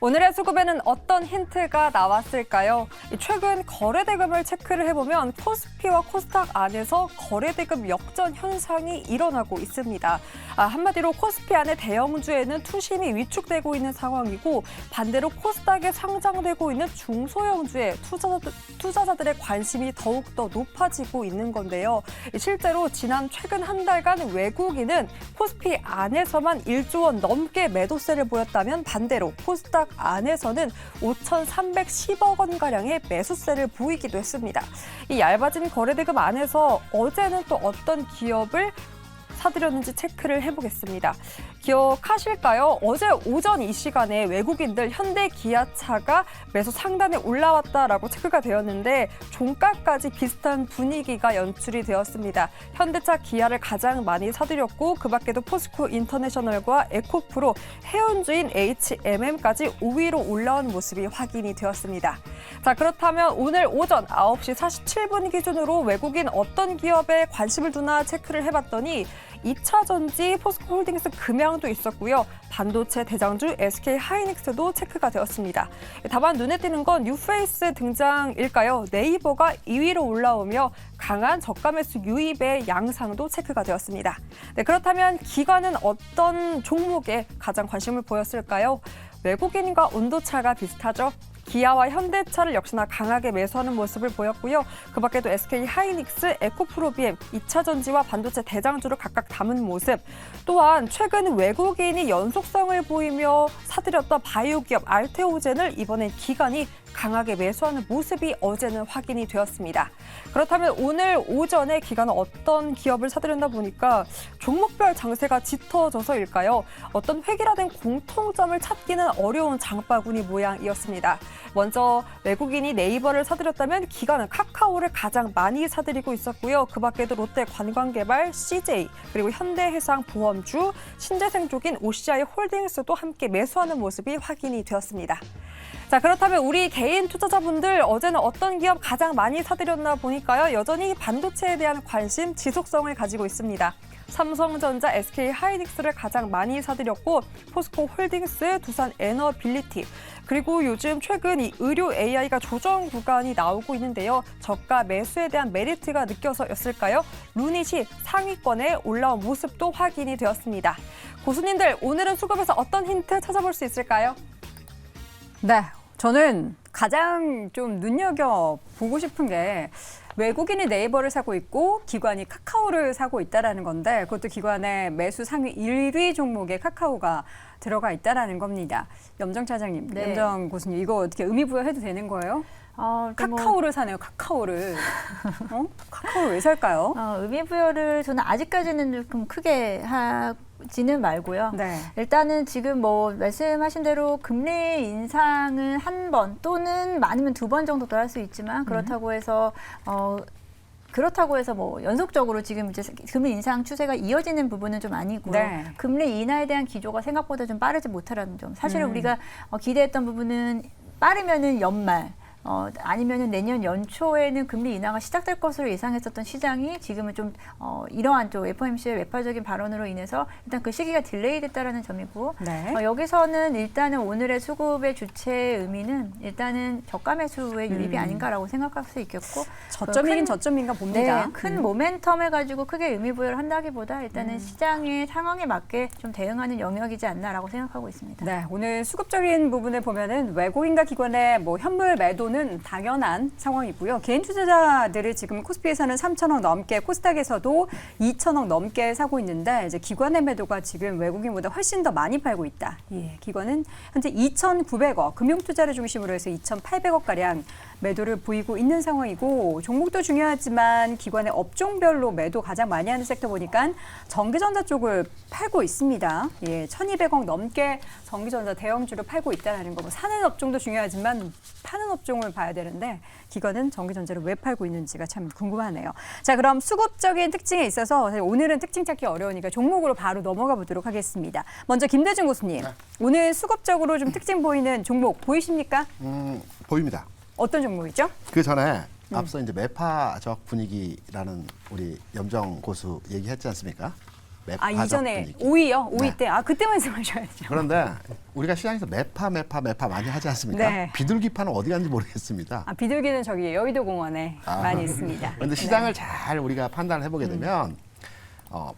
오늘의 수급에는 어떤 힌트가 나왔을까요? 최근 거래대금을 체크를 해보면 코스피와 코스닥 안에서 거래대금 역전 현상이 일어나고 있습니다. 한마디로 코스피 안의 대형주에는 투심이 위축되고 있는 상황이고 반대로 코스닥에 상장되고 있는 중소형주에 투자자들의 관심이 더욱더 높아지고 있는 건데요. 실제로 최근 한 달간 외국인은 코스피 안에서만 1조 원 넘게 매도세를 보였다면 반대로 코스닥 안에서는 5,310억 원가량의 매수세를 보이기도 했습니다. 이 얇아진 거래대금 안에서 어제는 또 어떤 기업을 사들였는지 체크를 해보겠습니다. 기억하실까요? 어제 오전 이 시간에 외국인들 현대 기아차가 매수 상단에 올라왔다라고 체크가 되었는데 종가까지 비슷한 분위기가 연출이 되었습니다. 현대차 기아를 가장 많이 사들였고 그 밖에도 포스코 인터내셔널과 에코프로, 해운주인 HMM까지 5위로 올라온 모습이 확인이 되었습니다. 자, 그렇다면 오늘 오전 9시 47분 기준으로 외국인 어떤 기업에 관심을 두나 체크를 해봤더니 2차전지 포스코홀딩스 금양도 있었고요. 반도체 대장주 SK하이닉스도 체크가 되었습니다. 다만 눈에 띄는 건 뉴페이스 등장일까요? 네이버가 2위로 올라오며 강한 저가 매수 유입의 양상도 체크가 되었습니다. 네, 그렇다면 기관은 어떤 종목에 가장 관심을 보였을까요? 외국인과 온도차가 비슷하죠. 기아와 현대차를 역시나 강하게 매수하는 모습을 보였고요. 그 밖에도 SK하이닉스, 에코프로비엠, 2차전지와 반도체 대장주를 각각 담은 모습. 또한 최근 외국인이 연속성을 보이며 사들였던 바이오 기업 알테오젠을 이번엔 기관이 강하게 매수하는 모습이 어제는 확인이 되었습니다. 그렇다면 오늘 오전에 기관은 어떤 기업을 사들였나 보니까 종목별 장세가 짙어져서일까요? 어떤 획일화된 공통점을 찾기는 어려운 장바구니 모양이었습니다. 먼저 외국인이 네이버를 사들였다면 기관은 카카오를 가장 많이 사들이고 있었고요. 그 밖에도 롯데 관광개발, CJ, 그리고 현대해상 보험주, 신재생 쪽인 OCI 홀딩스도 함께 매수하는 모습이 확인이 되었습니다. 자, 그렇다면 우리 개인 투자자분들 어제는 어떤 기업 가장 많이 사들였나 보니까요. 여전히 반도체에 대한 관심, 지속성을 가지고 있습니다. 삼성전자, SK하이닉스를 가장 많이 사들였고 포스코홀딩스, 두산에너빌리티, 그리고 요즘 최근 이 의료 AI가 조정 구간이 나오고 있는데요. 저가 매수에 대한 메리트가 느껴서였을까요? 루닛이 상위권에 올라온 모습도 확인이 되었습니다. 고수님들, 오늘은 수급에서 어떤 힌트 찾아볼 수 있을까요? 네, 저는 가장 좀 눈여겨보고 싶은 게 외국인이 네이버를 사고 있고 기관이 카카오를 사고 있다는 건데 그것도 기관의 매수 상위 1위 종목에 카카오가 들어가 있다는 겁니다. 염정 차장님, 네. 염정 고수님, 이거 어떻게 의미부여해도 되는 거예요? 카카오를 사네요, 카카오를. 카카오를 왜 살까요? 의미부여를 저는 아직까지는 좀 크게 하지는 말고요. 네. 일단은 지금 뭐 말씀하신 대로 금리 인상은 한 번 또는 많으면 2번 정도 더 할 수 있지만 그렇다고 해서 뭐 연속적으로 지금 이제 금리 인상 추세가 이어지는 부분은 좀 아니고요. 네. 금리 인하에 대한 기조가 생각보다 좀 빠르지 못하라는 점. 사실은 우리가 기대했던 부분은 빠르면은 연말, 아니면은 내년 연초에는 금리 인하가 시작될 것으로 예상했었던 시장이 지금은 좀 이러한 좀 FOMC의 외파적인 발언으로 인해서 일단 그 시기가 딜레이 됐다라는 점이고 네. 여기서는 일단은 오늘의 수급의 주체의 의미는 일단은 저가 매수의 유입이 아닌가라고 생각할 수 있겠고 저점이긴 저점인가 봅니다. 네, 큰 모멘텀을 가지고 크게 의미 부여를 한다기보다 일단은 시장의 상황에 맞게 좀 대응하는 영역이지 않나라고 생각하고 있습니다. 네, 오늘 수급적인 부분을 보면은 외국인과 기관의 뭐 현물 매도는 당연한 상황이고요. 개인 투자자들이 지금 코스피에서는 3천억 넘게, 코스닥에서도 2천억 넘게 사고 있는데 이제 기관의 매도가 지금 외국인보다 훨씬 더 많이 팔고 있다. 예, 기관은 현재 2,900억, 금융 투자를 중심으로 해서 2,800억 가량 매도를 보이고 있는 상황이고 종목도 중요하지만 기관의 업종별로 매도 가장 많이 하는 섹터 보니까 전기전자 쪽을 팔고 있습니다. 예, 1,200억 넘게 전기전자 대형주를 팔고 있다는 거. 사는 업종도 중요하지만 파는 업종을 봐야 되는데 기관은 전기전자를 왜 팔고 있는지가 참 궁금하네요. 자, 그럼 수급적인 특징에 있어서 오늘은 특징 찾기 어려우니까 종목으로 바로 넘어가 보도록 하겠습니다. 먼저 김대중 고수님, 오늘 수급적으로 좀 특징 보이는 종목 보이십니까? 보입니다. 어떤 종목이죠? 그 전에 앞서 이제 매파적 분위기라는 우리 염정 고수 얘기했지 않습니까? 매파적 이전에 분위기. 5위요? 5위 네. 때. 그때 말씀하셔야죠. 그런데 우리가 시장에서 매파 많이 하지 않습니까? 네. 비둘기파는 어디 갔는지 모르겠습니다. 비둘기는 저기 여의도 공원에 많이 있습니다. 그런데 시장을 잘 우리가 판단을 해보게 되면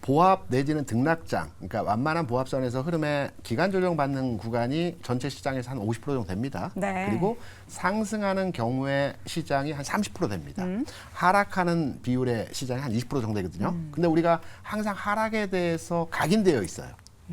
보합 내지는 등락장, 그러니까 완만한 보합선에서 흐름에 기간 조정 받는 구간이 전체 시장에서 한 50% 정도 됩니다. 네. 그리고 상승하는 경우에 시장이 한 30% 됩니다. 하락하는 비율의 시장이 한 20% 정도 되거든요. 근데 우리가 항상 하락에 대해서 각인되어 있어요.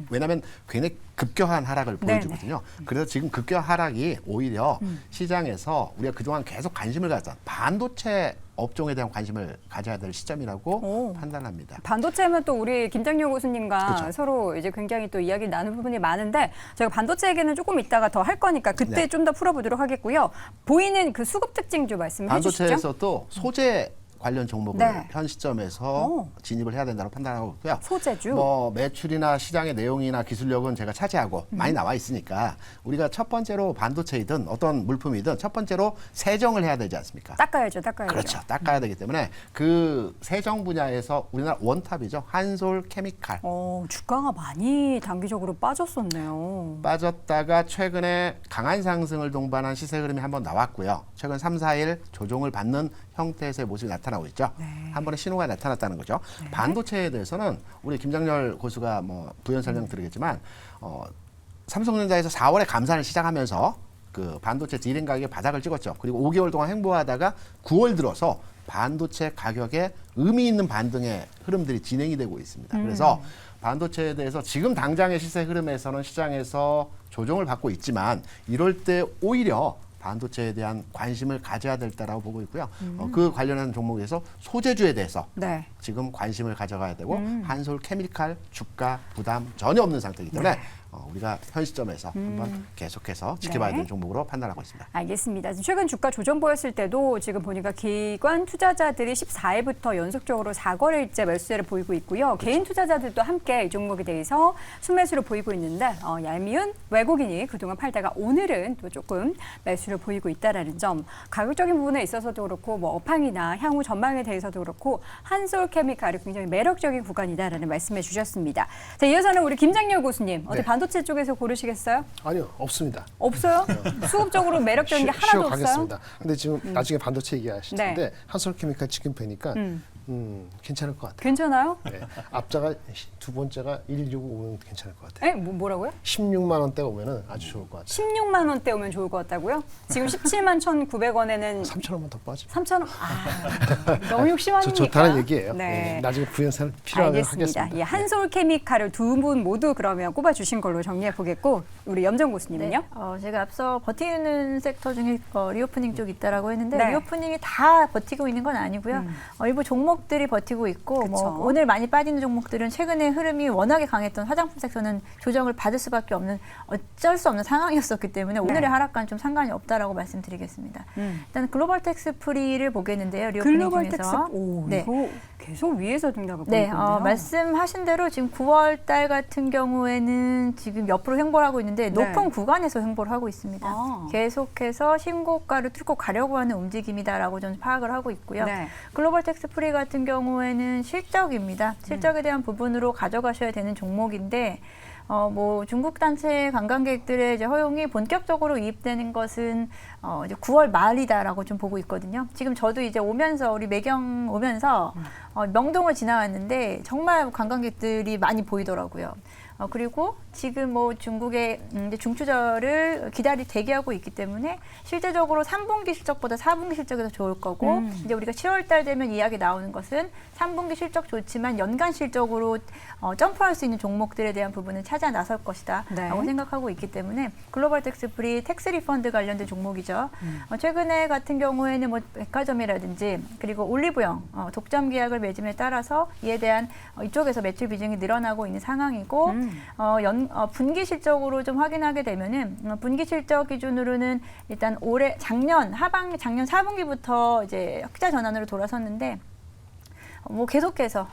왜냐하면 굉장히 급격한 하락을 보여주거든요. 그래서 지금 급격한 하락이 오히려 시장에서 우리가 그동안 계속 관심을 가졌던 반도체 업종에 대한 관심을 가져야 될 시점이라고 판단합니다. 반도체면 또 우리 김장료 교수님과 그렇죠. 서로 이제 굉장히 또 이야기 나눌 부분이 많은데 제가 반도체 얘기는 조금 이따가 더 할 거니까 그때 네. 좀 더 풀어보도록 하겠고요. 보이는 그 수급 특징 좀 말씀해 주시죠. 반도체에서도 소재 관련 종목을 네. 현 시점에서 진입을 해야 된다고 판단하고 있고요. 소재주. 뭐 매출이나 시장의 내용이나 기술력은 제가 차지하고 많이 나와 있으니까 우리가 첫 번째로 반도체이든 어떤 물품이든 첫 번째로 세정을 해야 되지 않습니까? 닦아야죠. 그렇죠. 닦아야 되기 때문에 그 세정 분야에서 우리나라 원탑이죠. 한솔 케미칼. 주가가 많이 단기적으로 빠졌었네요. 빠졌다가 최근에 강한 상승을 동반한 시세 흐름이 한번 나왔고요. 최근 3, 4일 조정을 받는 형태에서의 모습이 나타나고 있죠. 한 번의 신호가 나타났다는 거죠. 반도체에 대해서는 우리 김장렬 고수가 뭐 부연 설명 드리겠지만 삼성전자에서 4월에 감산을 시작하면서 그 반도체 디램 가격의 바닥을 찍었죠. 그리고 5개월 동안 횡보하다가 9월 들어서 반도체 가격에 의미 있는 반등의 흐름들이 진행이 되고 있습니다. 그래서 반도체에 대해서 지금 당장의 시세 흐름에서는 시장에서 조정을 받고 있지만 이럴 때 오히려 반도체에 대한 관심을 가져야 될 때라고 보고 있고요. 그 관련한 종목에서 소재주에 대해서 네. 지금 관심을 가져가야 되고 한솔 케미칼 주가 부담 전혀 없는 상태이기 때문에 우리가 현 시점에서 한번 계속해서 지켜봐야 되는 종목으로 판단하고 있습니다. 알겠습니다. 최근 주가 조정 보였을 때도 지금 보니까 기관 투자자들이 14일부터 연속적으로 4거래일째 매수세를 보이고 있고요. 개인 투자자들도 함께 이 종목에 대해서 순매수를 보이고 있는데 얄미운 외국인이 그동안 팔다가 오늘은 또 조금 매수를 보이고 있다는 점. 가격적인 부분에 있어서도 그렇고 뭐 업황이나 향후 전망에 대해서도 그렇고 한솔 케미칼이 굉장히 매력적인 구간이다라는 말씀해 주셨습니다. 자, 이어서는 우리 김장렬 고수님 어디 반도체 쪽에서 고르시겠어요? 아니요, 없습니다. 없어요? 수급적으로 매력적인 게 하나도 없어요? 가겠습니다. 근데 지금 나중에 반도체 얘기하실 네. 텐데 한솔케미칼 지금 뵈니까 괜찮을 것 같아요. 괜찮아요? 네. 앞자가 두 번째가 165 오면 괜찮을 것 같아요. 뭐라고요? 16만 원대 오면은 아주 좋을 것 같아요. 16만 원대 오면 좋을 것 같다고요? 지금 17만 1,900원에는 3천 원만 더 빠지면 3천 원. 너무 욕심하니까. 좋다는 얘기예요. 네. 나중에 부연사는 필요하면 알겠습니다. 하겠습니다. 예, 한솔 케미칼을 두 분 모두 그러면 꼽아주신 걸로 정리해 보겠고 우리 염정 고수님은요? 제가 앞서 버티는 섹터 중에 리오프닝 쪽 있다라고 했는데 네. 리오프닝이 다 버티고 있는 건 아니고요. 일부 종목들이 버티고 있고 뭐 오늘 많이 빠지는 종목들은 최근에 흐름이 워낙에 강했던 화장품 섹터는 조정을 받을 수밖에 없는 어쩔 수 없는 상황이었었기 때문에 오늘의 하락과는 좀 상관이 없다라고 말씀드리겠습니다. 일단 글로벌 텍스 프리를 보겠는데요. 리오프닝 글로벌 중에서. 텍스. 오, 네. 이거 계속 위에서 등락을 네, 보이고 있네요. 말씀하신 대로 지금 9월 달 같은 경우에는 지금 옆으로 횡보를 하고 있는데 높은 구간에서 횡보를 하고 있습니다. 계속해서 신고가를 뚫고 가려고 하는 움직임이다라고 저는 파악을 하고 있고요. 네. 글로벌 텍스 프리 같은 경우에는 실적입니다. 실적에 대한 부분으로 가져가셔야 되는 종목인데 뭐 중국 단체 관광객들의 이제 허용이 본격적으로 이입되는 것은 이제 9월 말이다라고 좀 보고 있거든요. 지금 저도 이제 오면서 우리 매경 오면서 명동을 지나왔는데 정말 관광객들이 많이 보이더라고요. 그리고 지금 뭐 중국의 이제 중추절을 대기하고 있기 때문에 실제적으로 3분기 실적보다 4분기 실적이 더 좋을 거고 이제 우리가 10월 달 되면 이야기 나오는 것은 3분기 실적 좋지만 연간 실적으로 점프할 수 있는 종목들에 대한 부분은 찾아 나설 것이다 라고 생각하고 있기 때문에 글로벌 텍스 프리 텍스 리펀드 관련된 종목이죠. 최근에 같은 경우에는 뭐 백화점이라든지 그리고 올리브영 독점 계약을 맺음에 따라서 이에 대한 이쪽에서 매출 비중이 늘어나고 있는 상황이고 분기 실적으로 좀 확인하게 되면은 분기 실적 기준으로는 일단 작년 4분기부터 이제 흑자 전환으로 돌아섰는데 뭐 계속해서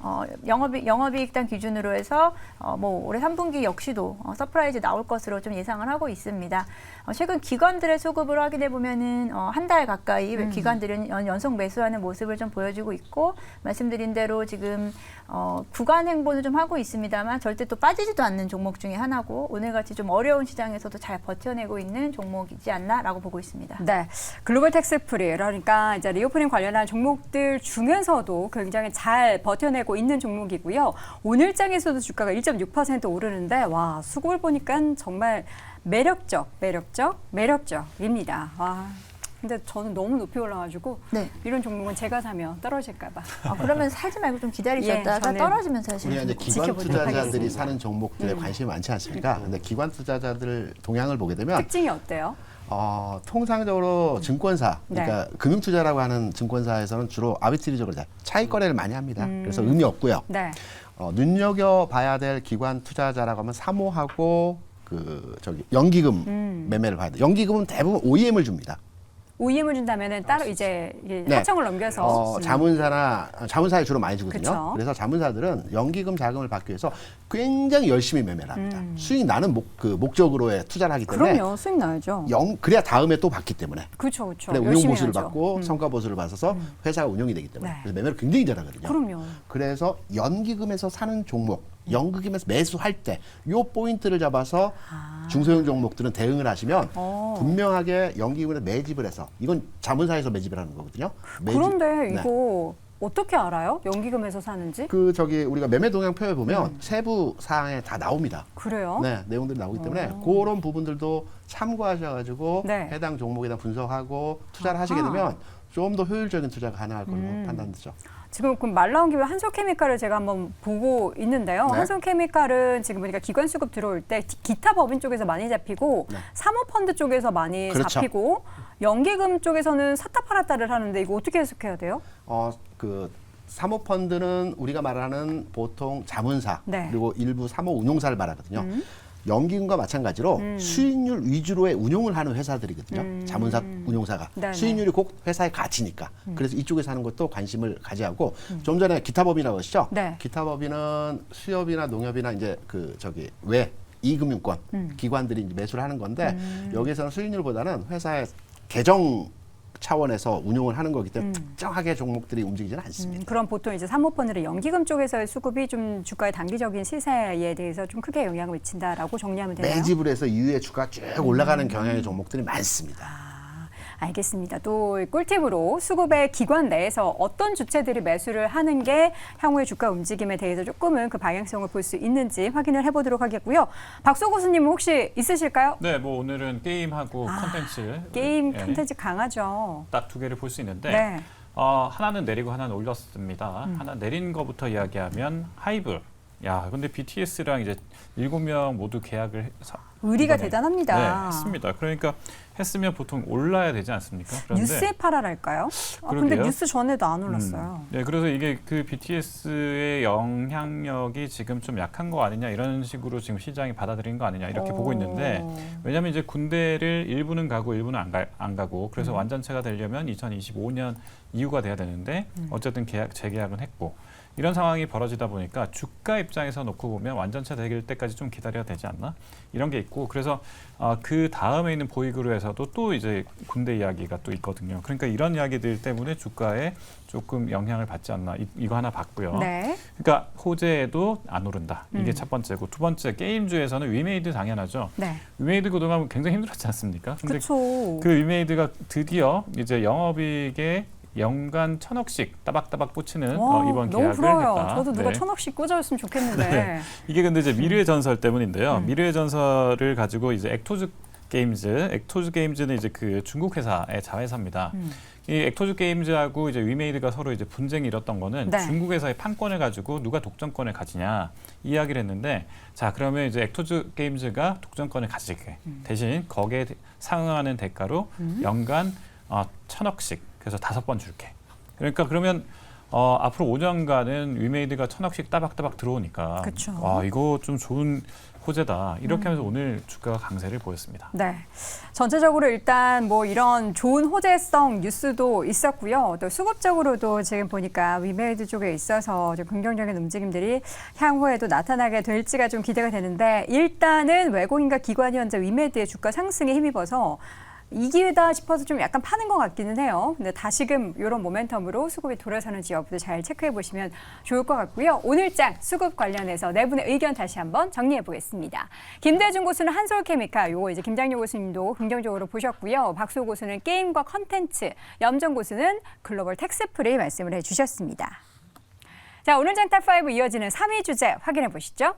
영업이익단 기준으로 해서 뭐 올해 3분기 역시도 서프라이즈 나올 것으로 좀 예상을 하고 있습니다. 최근 기관들의 수급을 확인해 보면은 한 달 가까이 기관들은 연속 매수하는 모습을 좀 보여주고 있고 말씀드린 대로 지금 구간 행보는 좀 하고 있습니다만 절대 또 빠지지도 않는 종목 중에 하나고 오늘같이 좀 어려운 시장에서도 잘 버텨내고 있는 종목이지 않나라고 보고 있습니다. 네, 글로벌 텍스프리 그러니까 이제 리오프닝 관련한 종목들 중에서도 굉장히 잘 버텨내고 있는 종목이고요. 오늘장에서도 주가가 1.6% 오르는데 와 수급을 보니까 정말 매력적입니다. 와. 근데 저는 너무 높이 올라가지고 네. 이런 종목은 제가 사면 떨어질까봐. 그러면 사지 말고 좀 기다리셨다가 저는 떨어지면 사시는 우리가 이제 기관 지켜보도록 투자자들이 하겠습니다. 사는 종목들에 관심이 많지 않습니까? 근데 기관 투자자들 동향을 보게 되면 특징이 어때요? 통상적으로 증권사, 그러니까 금융투자라고 하는 증권사에서는 주로 아비트리적으로 차익 거래를 많이 합니다. 그래서 의미 없고요. 네. 눈여겨봐야 될 기관 투자자라고 하면 사모하고 연기금 매매를 봐야 돼요. 연기금은 대부분 OEM을 줍니다. OEM을 준다면은 따로 이제 네. 하청을 넘겨서 자문사에 주로 많이 주거든요. 그쵸. 그래서 자문사들은 연기금 자금을 받기 위해서 굉장히 열심히 매매를 합니다. 수익 나는 목적으로의 투자를 하기 때문에 그럼요 수익 나야죠. 그래야 다음에 또 받기 때문에. 그렇죠. 그래 운용 열심히 보수를 해야죠. 받고 성과 보수를 받아서 회사가 운영이 되기 때문에 네. 그래서 매매를 굉장히 잘하거든요. 그럼요. 그래서 연기금에서 사는 종목, 연기금에서 매수할 때 요 포인트를 잡아서 중소형 종목들은 대응을 하시면 분명하게 연기금에 매집을 해서 이건 자문사에서 매집을 하는 거거든요. 그런데 네. 이거 어떻게 알아요? 연기금에서 사는지? 우리가 매매 동향표에 보면 세부 사항에 다 나옵니다. 그래요? 네, 내용들이 나오기 때문에 그런 부분들도 참고하셔가지고 네. 해당 종목에 대한 분석하고 투자를 하시게 되면 좀 더 효율적인 투자가 가능할 걸로 판단되죠. 지금 그럼 말 나온 김에 한솔케미칼을 제가 한번 보고 있는데요. 네. 한솔케미칼은 지금 보니까 기관 수급 들어올 때 기타 법인 쪽에서 많이 잡히고 네. 사모펀드 쪽에서 많이 그렇죠. 잡히고 연기금 쪽에서는 샀다 팔았다를 하는데 이거 어떻게 해석해야 돼요? 사모펀드는 우리가 말하는 보통 자문사 네. 그리고 일부 사모 운용사를 말하거든요. 연기금과 마찬가지로 수익률 위주로의 운용을 하는 회사들이거든요. 자문사 운용사가 네네. 수익률이 곧 회사의 가치니까. 그래서 이쪽에서 하는 것도 관심을 가져야 하고 좀 전에 기타법인이라고 하시죠. 네. 기타법인은 수협이나 농협이나 이제 이금융권 기관들이 이제 매수를 하는 건데 여기서는 수익률보다는 회사의 계정 차원에서 운용을 하는 거기 때문에 특정하게 종목들이 움직이지는 않습니다. 그럼 보통 이제 사모펀드는 연기금 쪽에서의 수급이 좀 주가의 단기적인 시세에 대해서 좀 크게 영향을 미친다라고 정리하면 되나요? 매집을 해서 이후에 주가 쭉 올라가는 경향의 종목들이 많습니다. 알겠습니다. 또 꿀팁으로 수급의 기관 내에서 어떤 주체들이 매수를 하는 게 향후의 주가 움직임에 대해서 조금은 그 방향성을 볼 수 있는지 확인을 해보도록 하겠고요. 박소 교수님 혹시 있으실까요? 네, 뭐 오늘은 게임하고 컨텐츠 게임 예, 컨텐츠 강하죠. 딱 두 개를 볼 수 있는데 네. 하나는 내리고 하나는 올렸습니다. 하나 내린 거부터 이야기하면 하이브. 야, 근데 BTS랑 이제 7명 모두 계약을 의리가 이번에, 대단합니다. 네, 했습니다. 그러니까 했으면 보통 올라야 되지 않습니까? 그런데 뉴스에 팔아랄까요? 근데 그러게요. 뉴스 전에도 안 올랐어요. 네, 그래서 이게 그 BTS의 영향력이 지금 좀 약한 거 아니냐 이런 식으로 지금 시장이 받아들인 거 아니냐 이렇게 보고 있는데 왜냐하면 이제 군대를 일부는 가고 일부는 안 가고 그래서 완전체가 되려면 2025년 이후가 돼야 되는데 어쨌든 재계약은 했고 이런 상황이 벌어지다 보니까 주가 입장에서 놓고 보면 완전체 될 때까지 좀 기다려야 되지 않나 이런 게 있고 그래서 그 다음에 있는 보이그룹에서도 또 이제 군대 이야기가 또 있거든요. 그러니까 이런 이야기들 때문에 주가에 조금 영향을 받지 않나 이거 하나 봤고요. 네. 그러니까 호재에도 안 오른다. 이게 첫 번째고 두 번째 게임주에서는 위메이드 당연하죠. 네. 위메이드 그동안 굉장히 힘들었지 않습니까? 근데 그렇죠. 그 위메이드가 드디어 이제 영업이익에 연간 1,000억씩 따박따박 꽂히는 이번 너무 계약을 부러워요. 했다. 저도 누가 네. 1,000억씩 꽂아줬으면 좋겠는데. 네. 이게 근데 이제 미래의 전설 때문인데요. 미래의 전설을 가지고 이제 액토즈 게임즈는 이제 그 중국 회사의 자회사입니다. 이 액토즈 게임즈하고 이제 위메이드가 서로 이제 분쟁이 일었던 거는 네. 중국에서의 판권을 가지고 누가 독점권을 가지냐 이야기를 했는데 자 그러면 이제 액토즈 게임즈가 독점권을 가지게 대신 거기에 상응하는 대가로 연간 1,000억씩 그래서 5번 줄게. 그러니까 그러면 앞으로 5년간은 위메이드가 1,000억씩 따박따박 들어오니까 그쵸. 와, 이거 좀 좋은 호재다. 이렇게 하면서 오늘 주가가 강세를 보였습니다. 네. 전체적으로 일단 뭐 이런 좋은 호재성 뉴스도 있었고요. 또 수급적으로도 지금 보니까 위메이드 쪽에 있어서 좀 긍정적인 움직임들이 향후에도 나타나게 될지가 좀 기대가 되는데 일단은 외국인과 기관이 현재 위메이드의 주가 상승에 힘입어서 이 기회다 싶어서 좀 약간 파는 것 같기는 해요. 근데 다시금 이런 모멘텀으로 수급이 돌아서는지 여부도 잘 체크해 보시면 좋을 것 같고요. 오늘장 수급 관련해서 네 분의 의견 다시 한번 정리해 보겠습니다. 김대중 고수는 한솔케미칼, 요거 이제 김장료 고수님도 긍정적으로 보셨고요. 박소 고수는 게임과 컨텐츠, 염정 고수는 글로벌 텍스프리 말씀을 해주셨습니다. 자, 오늘 장 탑5 이어지는 3위 주제 확인해 보시죠.